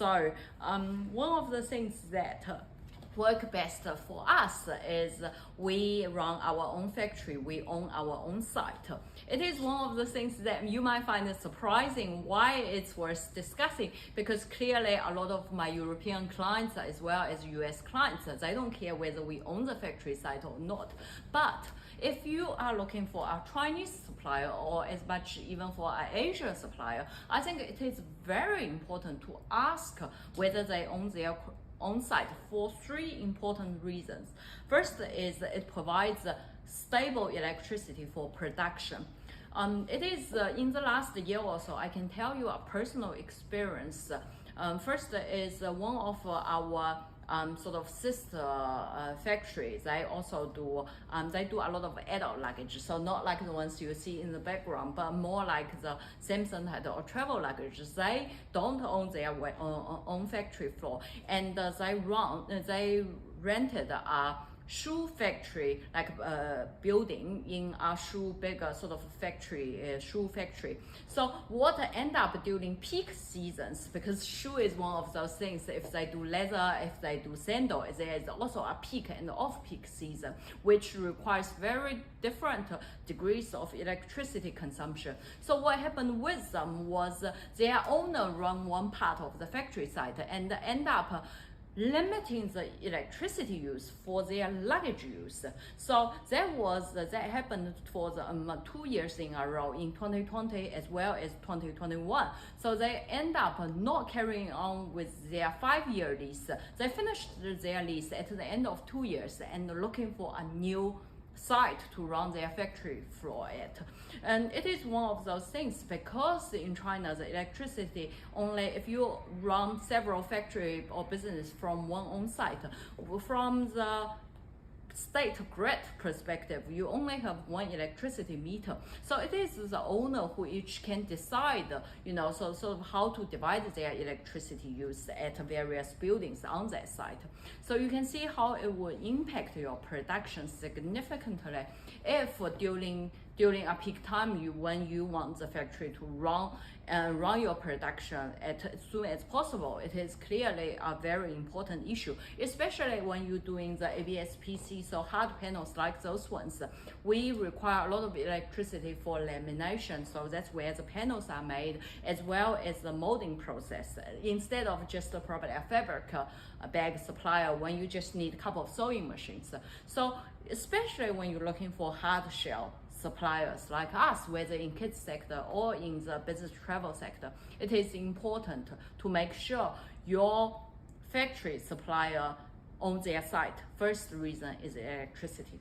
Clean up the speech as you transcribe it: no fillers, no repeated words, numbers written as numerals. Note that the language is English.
So one of the things that work best for us is we run our own factory, we own our own site. It is one of the things that you might find surprising why it's worth discussing, because clearly a lot of my European clients as well as US clients, they don't care whether we own the factory site or not. But if you are looking for a Chinese supplier or as much even for an Asian supplier, I think it is very important to ask whether they own their on-site for three important reasons. First is it provides stable electricity for production. It is in the last year or so, I can tell you a personal experience. First is one of our sort of sister factories. They also do a lot of adult luggage, so not like the ones you see in the background, but more like the Samsung or travel luggage. They don't own their own factory floor, and they rented a shoe factory, like building in a bigger sort of factory, shoe factory. So what end up during peak seasons, because shoe is one of those things, if they do leather, if they do sandal, there is also a peak and off-peak season, which requires very different degrees of electricity consumption. So what happened with them was their owner run one part of the factory site and end up limiting the electricity use for their luggage use. So that happened for the 2 years in a row, in 2020 as well as 2021. So they end up not carrying on with their 5-year lease. They finished their lease at the end of 2 years and looking for a new site to run their factory floor at. And it is one of those things, because in China the electricity only if you run several factory or business from one own site. From the state grid perspective, you only have one electricity meter, so it is the owner who each can decide, so how to divide their electricity use at various buildings on that site. So you can see how it will impact your production significantly if during a peak time, when you want the factory to run your production as soon as possible. It is clearly a very important issue, especially when you're doing the ABS-PC, so hard panels like those ones. We require a lot of electricity for lamination, so that's where the panels are made, as well as the molding process, instead of just probably a fabric bag supplier when you just need a couple of sewing machines. So especially when you're looking for hard shell suppliers like us, whether in kids sector or in the business travel sector, it is important to make sure your factory supplier owns their site. First reason is electricity.